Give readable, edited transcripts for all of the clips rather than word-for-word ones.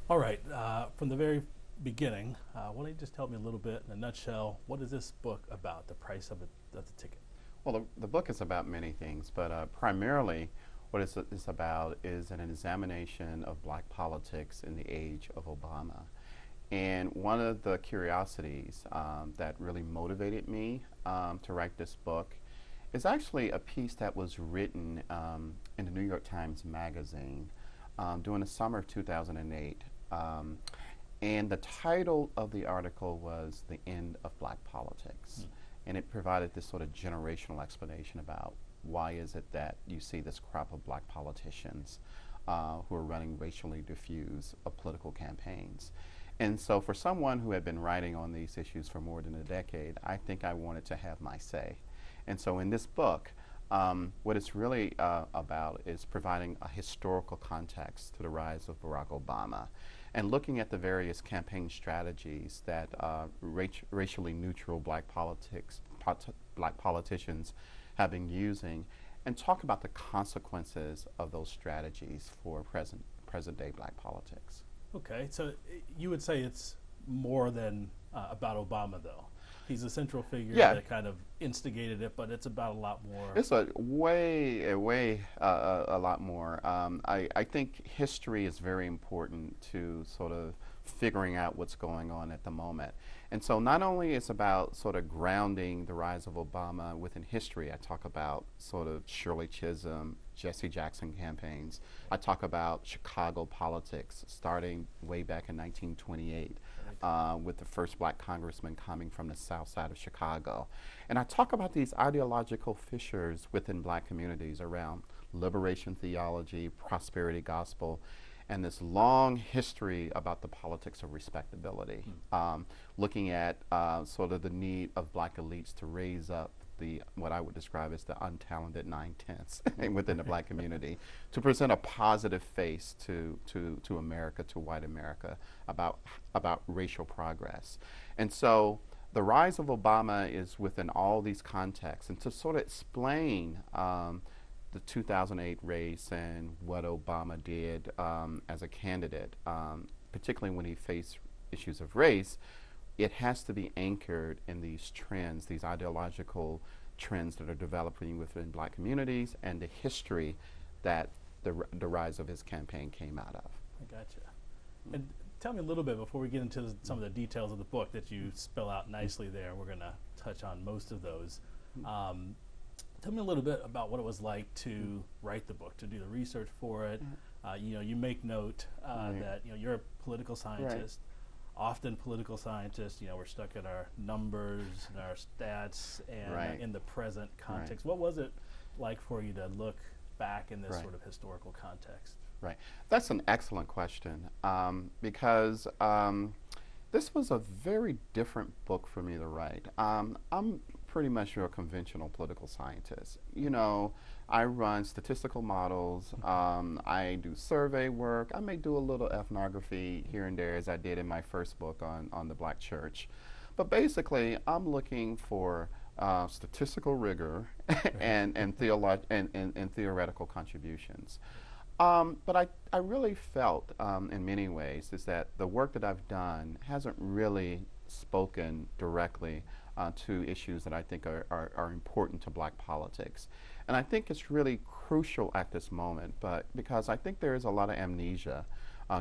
All right, from the very beginning, why don't you just tell me a little bit in a nutshell, what is this book about, the price of of the ticket? Well, the book is about many things, but primarily what it's about is an examination of black politics in the age of Obama. And one of the curiosities that really motivated me to write this book is actually a piece that was written in the New York Times Magazine during the summer of 2008. Um, and the title of the article was The End of Black Politics. And it provided this sort of generational explanation about why is it that you see this crop of black politicians who are running racially diffuse political campaigns. And so for someone who had been writing on these issues for more than a decade, I think I wanted to have my say. And so in this book, what it's really about is providing a historical context to the rise of Barack Obama and looking at the various campaign strategies that racially neutral black politicians have been using, and talk about the consequences of those strategies for present day black politics. Okay, so you would say it's more than about Obama, though. He's a central figure Yeah, that kind of instigated it, but it's about a lot more. it's a lot more. I think history is very important to sort of figuring out what's going on at the moment. And so not only it's about sort of grounding the rise of Obama within history, I talk about sort of Shirley Chisholm, Jesse Jackson campaigns. I talk about Chicago politics starting way back in 1928 with the first black congressman coming from the south side of Chicago. And I talk about these ideological fissures within black communities around liberation theology, prosperity gospel, and this long history about the politics of respectability, looking at sort of the need of black elites to raise up the what I would describe as the untalented nine-tenths within the black community to present a positive face to America, to white America, about racial progress. And so the rise of Obama is within all these contexts, and to sort of explain the 2008 race and what Obama did as a candidate, particularly when he faced issues of race, it has to be anchored in these trends, these ideological trends that are developing within black communities and the history that the rise of his campaign came out of. I gotcha. And tell me a little bit before we get into some of the details of the book that you spell out nicely there. We're going to touch on most of those. Tell me a little bit about what it was like to write the book, to do the research for it. You make note that you're a political scientist. Often political scientists, we're stuck in our numbers and our stats and in the present context. What was it like for you to look back in this sort of historical context? Right. That's an excellent question because this was a very different book for me to write. I'm pretty much your conventional political scientist. I run statistical models. I do survey work. I may do a little ethnography here and there, as I did in my first book on the Black Church. But basically, I'm looking for statistical rigor and theoretical contributions. But I really felt, in many ways, is that the work that I've done hasn't really spoken directly to issues that I think are important to black politics. And I think it's really crucial at this moment, but because I think there is a lot of amnesia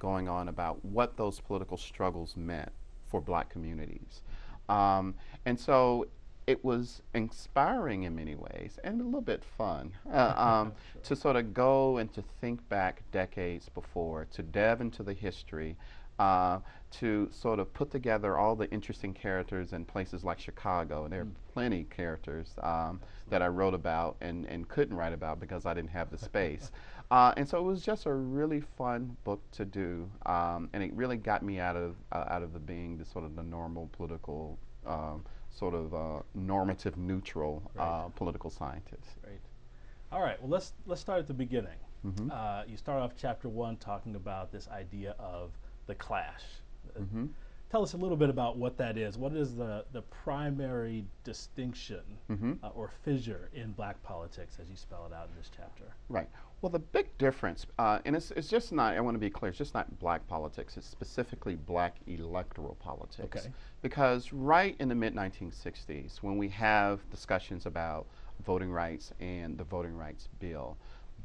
going on about what those political struggles meant for black communities. And so it was inspiring in many ways and a little bit fun to sort of go and to think back decades before, to delve into the history, to sort of put together all the interesting characters in places like Chicago. And there are plenty of characters that I wrote about and couldn't write about because I didn't have the space. And so it was just a really fun book to do, and it really got me out of the being the sort of the normal political sort of normative neutral political scientist. Great. All right. Well, let's start at the beginning. You start off chapter 1 talking about this idea of the clash. Tell us a little bit about what that is. What is the primary distinction or fissure in black politics as you spell it out in this chapter? Right. Well, the big difference, and it's just not, I want to be clear, it's just not black politics, it's specifically black electoral politics. Okay. Because right in the mid-1960s, when we have discussions about voting rights and the voting rights bill,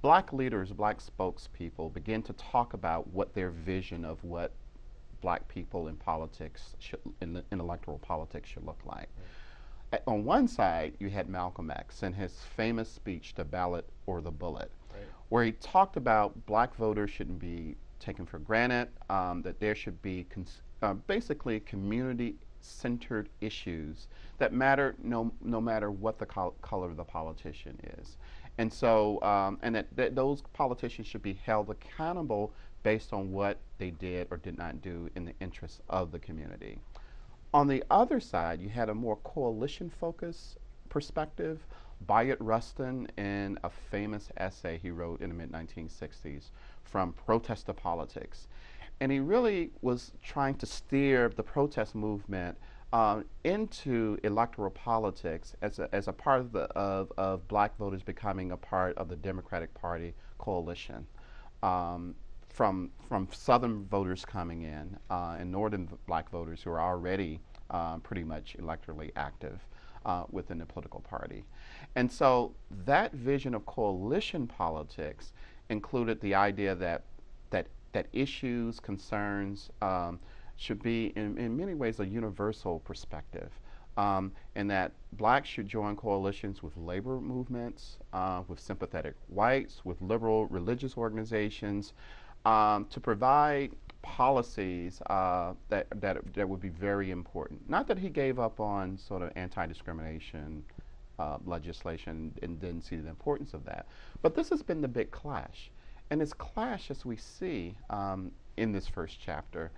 black leaders, black spokespeople begin to talk about what their vision of what black people in politics, in electoral politics should look like. On one side, you had Malcolm X and his famous speech, The Ballot or the Bullet, Right. where he talked about black voters shouldn't be taken for granted, that there should be basically community-centered issues that matter no matter what the color of the politician is. And so, and that those politicians should be held accountable based on what they did or did not do in the interests of the community. On the other side, you had a more coalition-focused perspective. Bayard Rustin, in a famous essay he wrote in the mid-1960s, From Protest to Politics. And he really was trying to steer the protest movement into electoral politics as a part of black voters becoming a part of the Democratic Party coalition. From Southern voters coming in and Northern black voters who are already pretty much electorally active within the political party. And so that vision of coalition politics included the idea that issues, concerns should be in many ways a universal perspective. And that blacks should join coalitions with labor movements, with sympathetic whites, with liberal religious organizations, to provide policies that would be very important. Not that he gave up on sort of anti-discrimination legislation and didn't see the importance of that, but this has been the big clash. And this clash, as we see in this first chapter,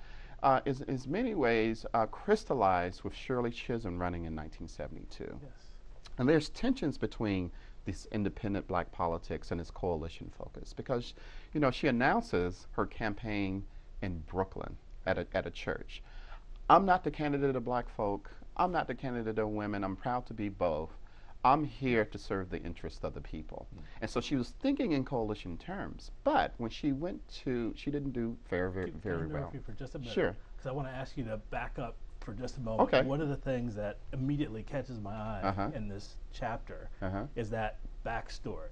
is in many ways crystallized with Shirley Chisholm running in 1972. Yes. And there's tensions between this independent black politics and its coalition focus, because she announces her campaign in Brooklyn at a church. I'm not the candidate of black folk. I'm not the candidate of women. I'm proud to be both. I'm here to serve the interests of the people. And so she was thinking in coalition terms, but when she went to, she didn't do very well. For just a minute. Sure. Because I want to ask you to back up for just a moment. Okay. One of the things that immediately catches my eye in this chapter is that backstory.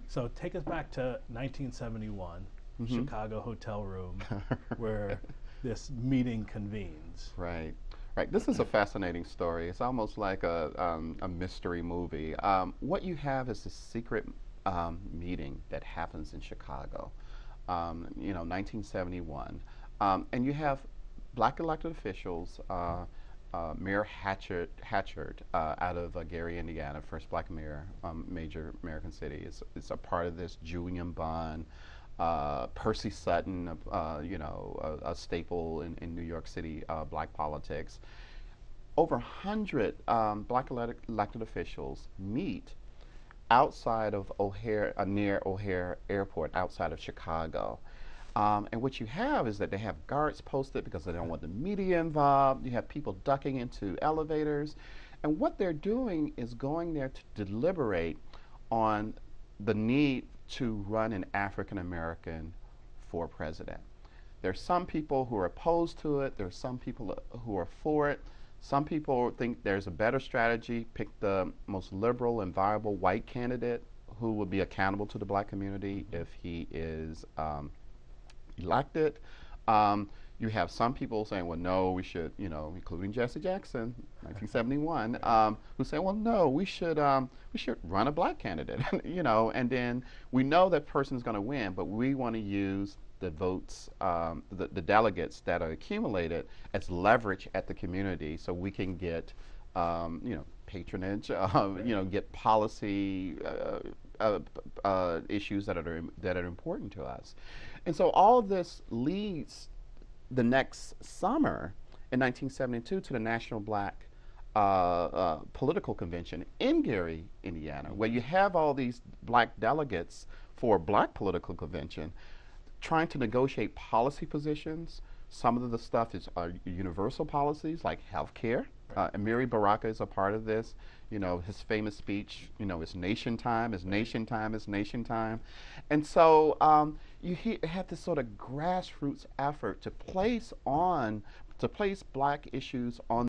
So take us back to 1971, Chicago hotel room, where this meeting convenes. Right. Right. This is a fascinating story. It's almost like a mystery movie. What you have is a secret meeting that happens in Chicago, 1971. And you have black elected officials, Mayor Hatchard out of Gary, Indiana, first black mayor, major American city, is a part of this. Julian Bond, Percy Sutton, a staple in New York City black politics. Over 100 black elected officials meet outside of O'Hare, near O'Hare Airport, outside of Chicago. And what you have is that they have guards posted because they don't want the media involved. You have people ducking into elevators. And what they're doing is going there to deliberate on the need to run an African American for president. There's some people who are opposed to it. There's some people who are for it. Some people think there's a better strategy, pick the most liberal and viable white candidate who would be accountable to the black community if he is elected. You have some people saying, well, no, we should, including Jesse Jackson, 1971, who say, well, no, we should run a black candidate, and then we know that person's going to win, but we want to use the votes, the delegates that are accumulated as leverage at the community so we can get, patronage, get policy issues that are important to us. And so all of this leads the next summer in 1972 to the National Black Political Convention in Gary, Indiana, where you have all these black delegates for a black political convention trying to negotiate policy positions Some of the stuff is universal policies like healthcare. Amiri Baraka is a part of this. You know, his famous speech, you know, is nation time, is nation time, is nation time. And so you have this sort of grassroots effort to place black issues on